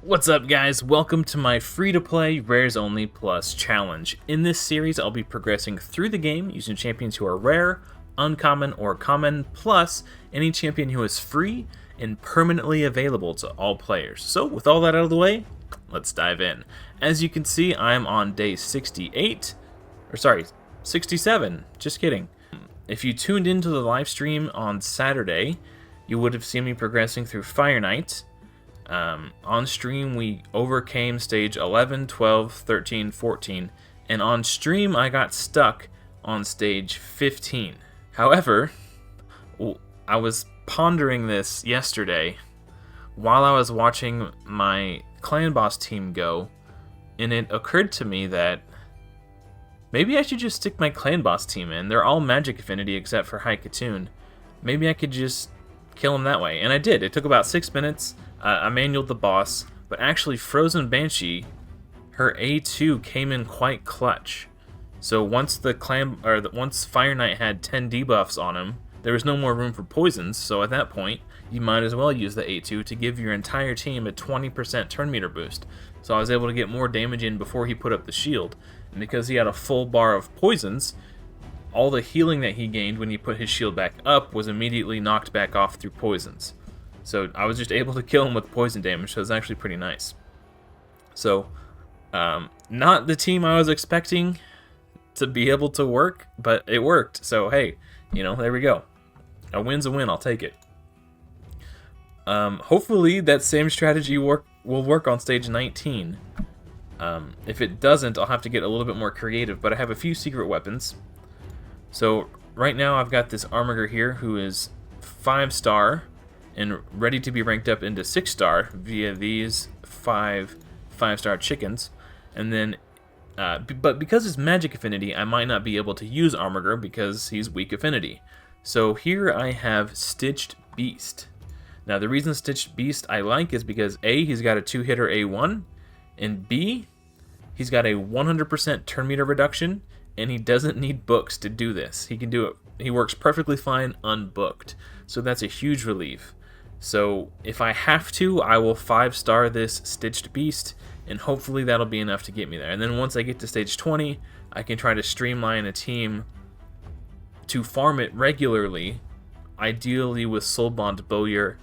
What's up, guys? Welcome to my free-to-play Rares Only Plus challenge. In this series, I'll be progressing through the game using champions who are rare, uncommon, or common, plus any champion who is free and permanently available to all players. So with all that out of the way, let's dive in. As you can see, I'm on day 68, or sorry, 67, just kidding. If you tuned into the live stream on Saturday, you would have seen me progressing through Fire Knight. On stream, we overcame stage 11, 12, 13, 14, and on stream, I got stuck on stage 15. However, I was pondering this yesterday while I was watching my clan boss team go, and it occurred to me that maybe I should just stick my clan boss team in. They're all magic affinity except for Haikatoon. Maybe I could just kill him that way, and I did. It took about 6 minutes. I manualed the boss, but actually Frozen Banshee, her A2 came in quite clutch. So once once Fire Knight had 10 debuffs on him, there was no more room for poisons. So at that point, you might as well use the A2 to give your entire team a 20% turn meter boost. So I was able to get more damage in before he put up the shield, and because he had a full bar of poisons, all the healing that he gained when he put his shield back up was immediately knocked back off through poisons. So I was just able to kill him with poison damage, so it was actually pretty nice. So, not the team I was expecting to be able to work, but it worked. So hey, there we go. A win's a win, I'll take it. Hopefully that same strategy will work on stage 19. If it doesn't, I'll have to get a little bit more creative, but I have a few secret weapons. So right now I've got this Armiger here who is 5-star and ready to be ranked up into 6-star via these 5-star chickens. And then, but because it's magic affinity, I might not be able to use Armiger because he's weak affinity. So here I have Stitched Beast. Now the reason Stitched Beast I like is because A, he's got a 2-hitter A1, and B, he's got a 100% turn meter reduction, and he doesn't need books to do this. He can do it. He works perfectly fine unbooked. So that's a huge relief. So if I have to, I will 5-star this Stitched Beast, and hopefully that'll be enough to get me there. And then once I get to stage 20, I can try to streamline a team to farm it regularly, ideally with Soulbond Bowyer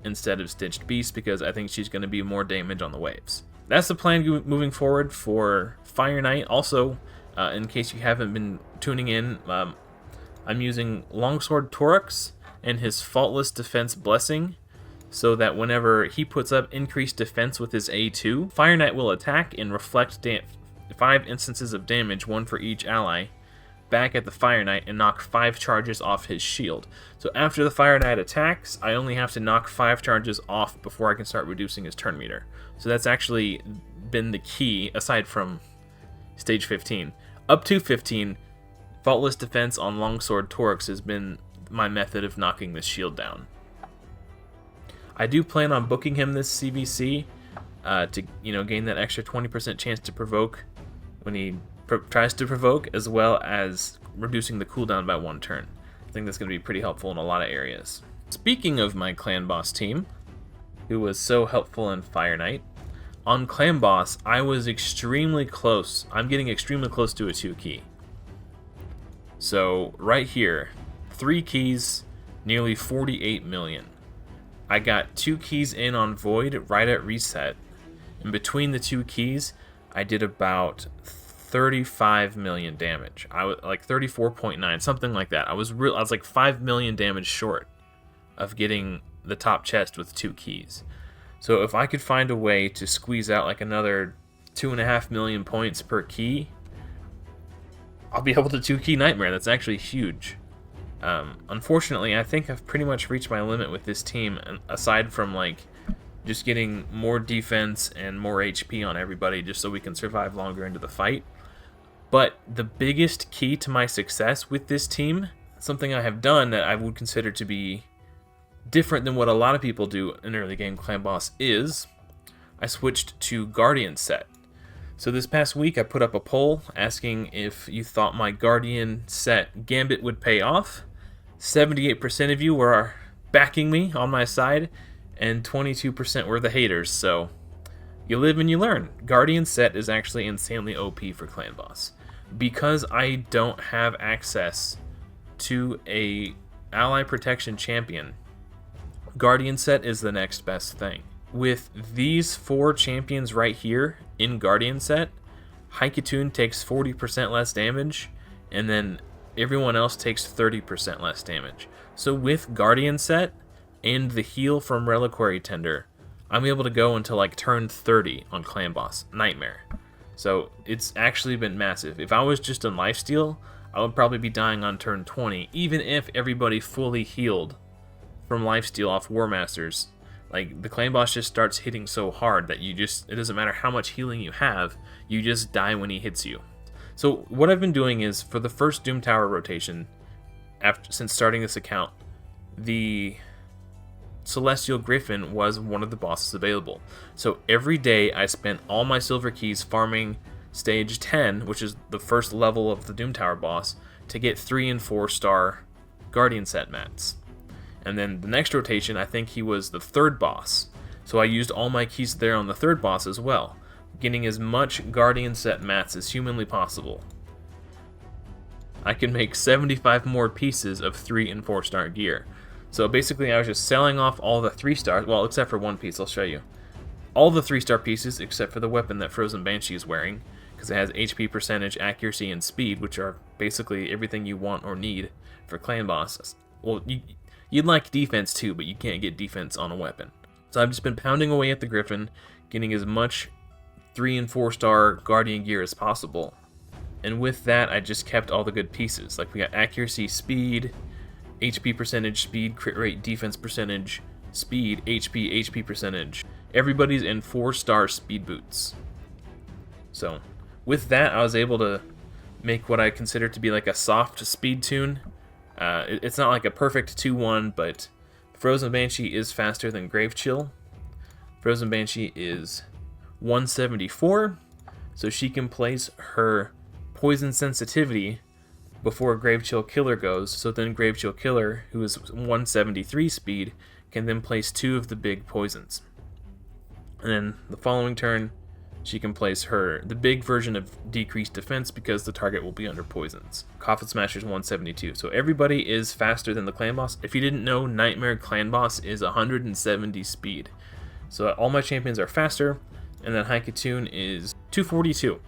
instead of Stitched Beast, because I think she's going to be more damage on the waves. That's the plan moving forward for Fire Knight. Also, in case you haven't been tuning in, I'm using Longsword Torux and his Faultless Defense Blessing, so that whenever he puts up increased defense with his A2, Fire Knight will attack and reflect 5 instances of damage, 1 for each ally, back at the Fire Knight and knock 5 charges off his shield. So after the Fire Knight attacks, I only have to knock 5 charges off before I can start reducing his turn meter. So that's actually been the key, aside from stage 15. Up to 15, Faultless Defense on Longsword Torux has been my method of knocking this shield down. I do plan on booking him this CVC to gain that extra 20% chance to provoke when he tries to provoke, as well as reducing the cooldown by 1 turn. I think that's going to be pretty helpful in a lot of areas. Speaking of my clan boss team, who was so helpful in Fire Knight, on clan boss I was extremely close. I'm getting extremely close to a 2 key. So right here, 3 keys, nearly 48 million. I got 2 keys in on Void right at reset, and between the 2 keys, I did about 35 million damage. I was like 34.9, something like that. I was like 5 million damage short of getting the top chest with 2 keys. So if I could find a way to squeeze out like another 2.5 million points per key, I'll be able to 2-key Nightmare. That's actually huge. Unfortunately, I think I've pretty much reached my limit with this team, aside from like just getting more defense and more HP on everybody just so we can survive longer into the fight. But the biggest key to my success with this team, something I have done that I would consider to be different than what a lot of people do in early game clan boss, is I switched to Guardian set. So this past week I put up a poll asking if you thought my Guardian set Gambit would pay off. 78% of you were backing me on my side, and 22% were the haters. So You live and you learn. Guardian set is actually insanely OP for Clan Boss. Because I don't have access to a ally protection champion, Guardian set is the next best thing. With these 4 champions right here in Guardian set, Haikutun takes 40% less damage, and then everyone else takes 30% less damage. So with Guardian set and the heal from Reliquary Tender, I'm able to go until like turn 30 on Clan Boss Nightmare. So it's actually been massive. If I was just in lifesteal, I would probably be dying on turn 20, even if everybody fully healed from lifesteal off War Masters. Like, the Clan Boss just starts hitting so hard that it doesn't matter how much healing you have, you just die when he hits you. So what I've been doing is, for the first Doom Tower rotation, since starting this account, the Celestial Griffin was one of the bosses available. So every day I spent all my silver keys farming stage 10, which is the first level of the Doom Tower boss, to get 3 and 4 star Guardian set mats. And then the next rotation, I think he was the 3rd boss. So I used all my keys there on the 3rd boss as well, getting as much Guardian set mats as humanly possible. I can make 75 more pieces of 3 and 4 star gear. So basically I was just selling off all the 3 stars, well, except for one piece, I'll show you. All the 3 star pieces except for the weapon that Frozen Banshee is wearing, because it has HP percentage, accuracy, and speed, which are basically everything you want or need for Clan Bosses. Well, you'd like defense too, but you can't get defense on a weapon. So I've just been pounding away at the Griffin, getting as much 3 and 4 star Guardian gear as possible. And with that, I just kept all the good pieces. Like, we got accuracy, speed, HP percentage, speed, crit rate, defense percentage, speed, HP percentage. Everybody's in 4 star speed boots. So with that, I was able to make what I consider to be like a soft speed tune. It's not like a perfect 2-1, but Frozen Banshee is faster than Grave Chill. Frozen Banshee is 174, so she can place her poison sensitivity before Grave Chill Killer goes, so then Grave Chill Killer, who is 173 speed, can then place 2 of the big poisons. And then the following turn, she can place the big version of decreased defense because the target will be under poisons. Coffin Smasher is 172, so everybody is faster than the Clan Boss. If you didn't know, Nightmare Clan Boss is 170 speed. So all my champions are faster, and then Haikutun is 242.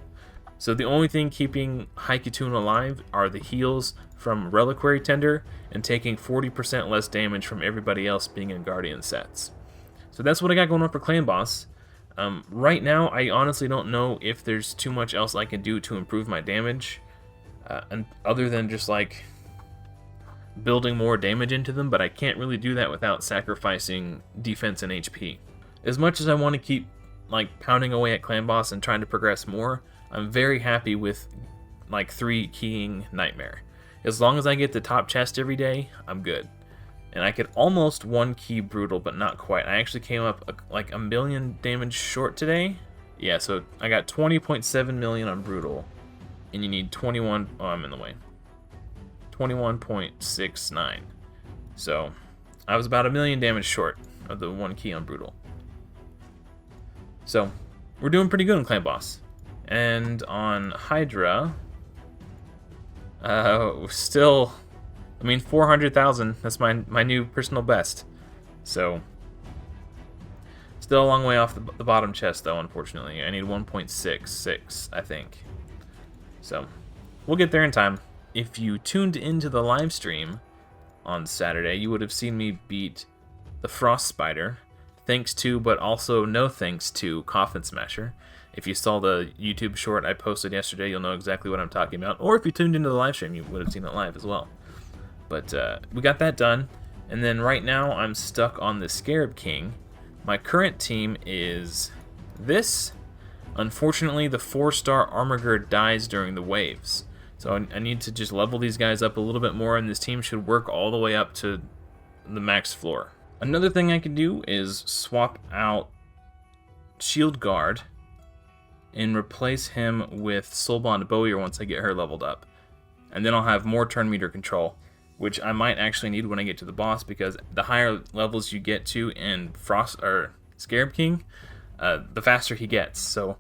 So the only thing keeping Haikutun alive are the heals from Reliquary Tender and taking 40% less damage from everybody else being in Guardian sets. So that's what I got going on for Clan Boss. Right now, I honestly don't know if there's too much else I can do to improve my damage, and other than just like building more damage into them, but I can't really do that without sacrificing defense and HP. As much as I want to keep like pounding away at Clan Boss and trying to progress more, I'm very happy with like 3 keying Nightmare. As long as I get the top chest every day, I'm good. And I could almost 1-key Brutal, but not quite. I actually came up like a million damage short today. Yeah, so I got 20.7 million on Brutal. And you need 21, oh, I'm in the way. 21.69. So I was about a million damage short of the 1 key on Brutal. So we're doing pretty good on Clan Boss. And on Hydra, still, I mean, 400,000, that's my new personal best. So, still a long way off the bottom chest, though, unfortunately. I need 1.66, I think. So, we'll get there in time. If you tuned into the live stream on Saturday, you would have seen me beat the Frost Spider, thanks to, but also no thanks to, Coffin Smasher. If you saw the YouTube short I posted yesterday, you'll know exactly what I'm talking about. Or if you tuned into the live stream, you would have seen it live as well. But we got that done. And then right now, I'm stuck on the Scarab King. My current team is this. Unfortunately, the 4-star Armorgird dies during the waves. So I need to just level these guys up a little bit more, and this team should work all the way up to the max floor. Another thing I can do is swap out Shield Guard and replace him with Soulbond Bowyer once I get her leveled up. And then I'll have more turn meter control, which I might actually need when I get to the boss, because the higher levels you get to in Frost or Scarab King, the faster he gets. So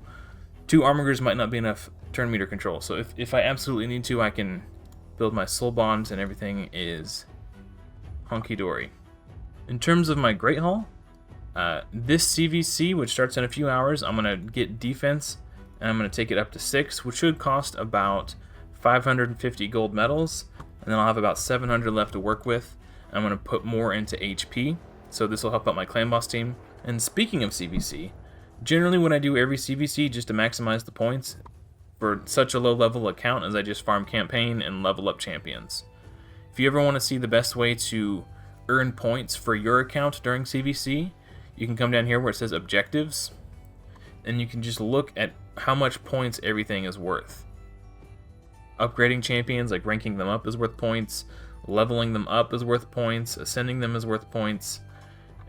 2 Armigers might not be enough turn meter control. So if I absolutely need to, I can build my soul bombs and everything is hunky-dory. In terms of my Great Hall, this CVC, which starts in a few hours, I'm going to get defense, and I'm going to take it up to 6, which should cost about 550 gold medals, and then I'll have about 700 left to work with. I'm going to put more into HP, so this will help out my clan boss team. And speaking of CVC, generally when I do every CVC just to maximize the points, for such a low level account as I just farm campaign and level up champions. If you ever want to see the best way to earn points for your account during CVC, you can come down here where it says objectives, and you can just look at how much points everything is worth. Upgrading champions, like ranking them up, is worth points. Leveling them up is worth points. Ascending them is worth points.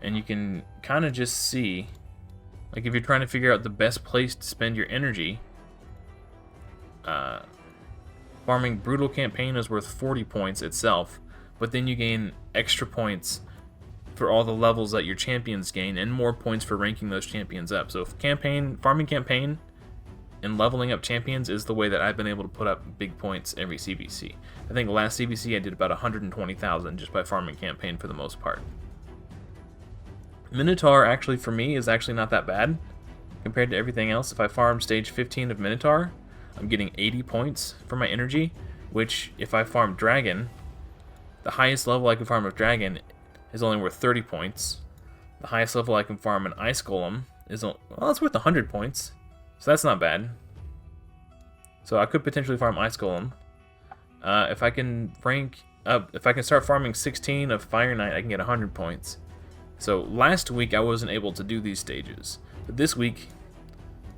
And you can kind of just see, like if you're trying to figure out the best place to spend your energy, farming Brutal Campaign is worth 40 points itself, but then you gain extra points for all the levels that your champions gain, and more points for ranking those champions up. So if farming campaign and leveling up champions is the way that I've been able to put up big points every CVC. I think last CVC I did about 120,000 just by farming campaign for the most part. Minotaur actually for me is actually not that bad compared to everything else. If I farm stage 15 of Minotaur, I'm getting 80 points for my energy, which if I farm Dragon, the highest level I can farm with Dragon is only worth 30 points. The highest level I can farm an Ice Golem is, well, it's worth 100 points. So that's not bad. So I could potentially farm Ice Golem. If I can rank up, if I can start farming 16 of Fire Knight, I can get 100 points. So last week I wasn't able to do these stages, but this week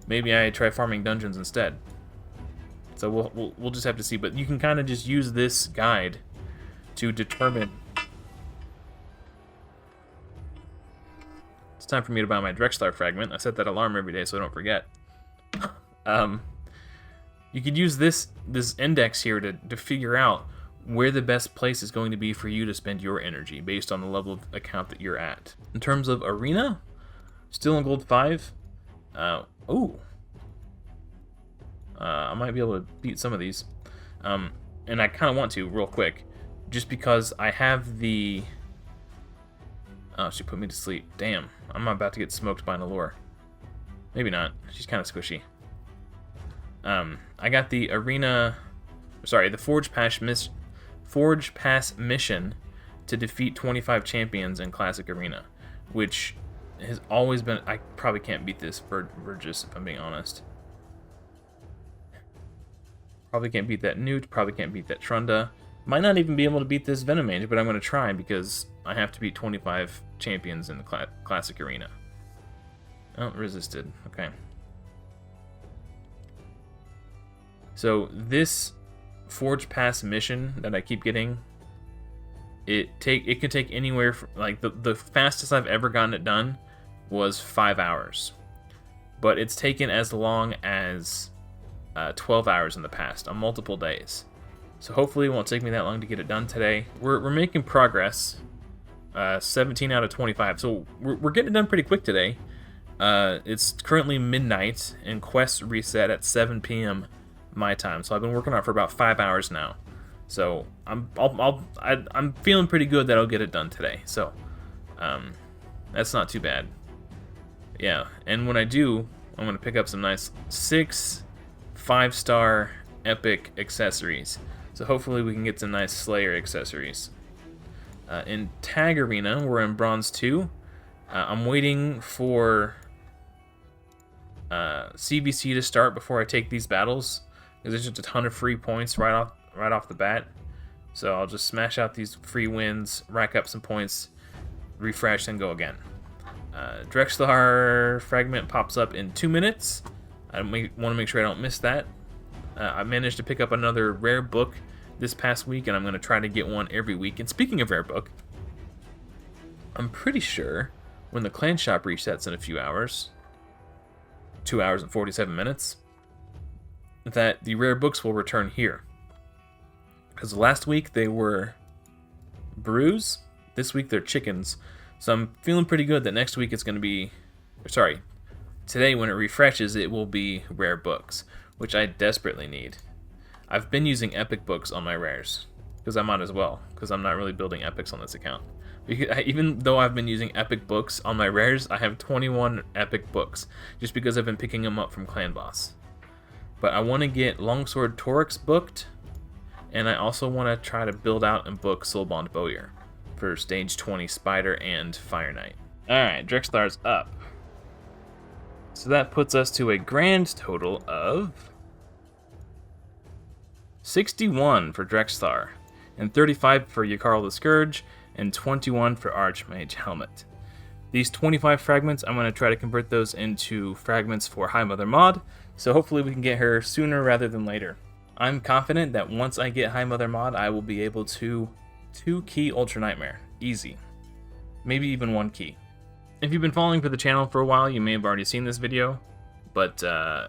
maybe I try farming dungeons instead. So we'll just have to see. But you can kind of just use this guide to determine. It's time for me to buy my Drexlar fragment. I set that alarm every day so I don't forget. You could use this index here to figure out where the best place is going to be for you to spend your energy based on the level of account that you're at. In terms of arena, still in gold 5. I might be able to beat some of these. And I kind of want to real quick, just because I have the... Oh, she put me to sleep. Damn, I'm about to get smoked by an allure. Maybe not. She's kind of squishy. I got the arena... Sorry, the Forge Pass mission to defeat 25 champions in Classic Arena, which has always been... I probably can't beat this Vergis, if I'm being honest. Probably can't beat that Newt, probably can't beat that Trunda. Might not even be able to beat this Venomage, but I'm going to try because I have to beat 25 champions in the Classic Arena. Oh, resisted. Okay. So this Forge Pass mission that I keep getting, it could take anywhere from, like the fastest I've ever gotten it done was 5 hours. But it's taken as long as 12 hours in the past on multiple days. So hopefully it won't take me that long to get it done today. We're making progress. 17 out of 25. So we're getting it done pretty quick today. It's currently midnight and quests reset at 7 p.m. my time. So I've been working on it for about 5 hours now. So I'm feeling pretty good that I'll get it done today. So that's not too bad. Yeah, and when I do, I'm gonna pick up some nice 6 5-star epic accessories. So hopefully we can get some nice Slayer accessories. In Tag Arena, we're in Bronze 2. I'm waiting for CVC to start before I take these battles, because there's just a ton of free points right off the bat. So I'll just smash out these free wins, rack up some points, refresh, and go again. Drexlar fragment pops up in 2 minutes. I want to make sure I don't miss that. I managed to pick up another rare book this past week, and I'm going to try to get one every week. And speaking of rare book, I'm pretty sure when the clan shop resets in a few hours, 2 hours and 47 minutes, that the rare books will return here. Because last week they were brews, this week they're chickens. So I'm feeling pretty good that next week it's going to be... Sorry, Today, when it refreshes, it will be rare books, which I desperately need. I've been using epic books on my rares, because I might as well, because I'm not really building epics on this account. Even though I've been using epic books on my rares, I have 21 epic books, just because I've been picking them up from Clan Boss. But I want to get Longsword Torix booked, and I also want to try to build out and book Soulbond Bowyer for stage 20 Spider and Fire Knight. Alright, Drexthar's up. So that puts us to a grand total of 61 for Drexthar, and 35 for Yakarl the Scourge, and 21 for Archmage Helmet. These 25 fragments, I'm going to try to convert those into fragments for High Mother Mod, so hopefully we can get her sooner rather than later. I'm confident that once I get High Mother Mod, I will be able to 2-key Ultra Nightmare. Easy. Maybe even 1 key. If you've been following for the channel for a while, you may have already seen this video, but I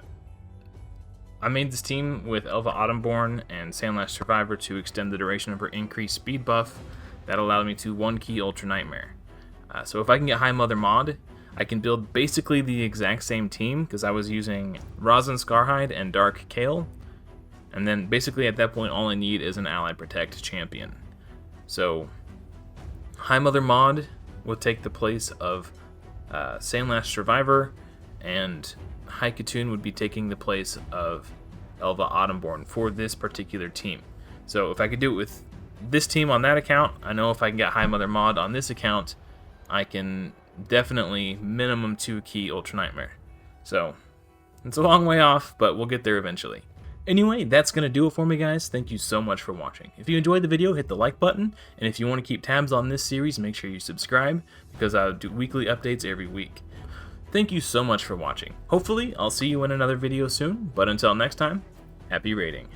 made this team with Elva Autumnborn and Sandlash Survivor to extend the duration of her increased speed buff. That allowed me to 1-key Ultra Nightmare. So if I can get High Mother Mod, I can build basically the exact same team, because I was using Rosin Scarhide and Dark Kale, and then basically at that point all I need is an Ally Protect champion. So High Mother Mod will take the place of Sandlash Survivor, and High Khatun would be taking the place of Elva Autumnborn for this particular team. So if I could do it with this team on that account, I know if I can get High Mother Mod on this account, I can definitely minimum 2-key Ultra Nightmare. So it's a long way off, but we'll get there eventually. Anyway, that's going to do it for me, guys. Thank you so much for watching. If you enjoyed the video, hit the like button, and if you want to keep tabs on this series, make sure you subscribe, because I'll do weekly updates every week. Thank you so much for watching. Hopefully, I'll see you in another video soon, but until next time, happy raiding.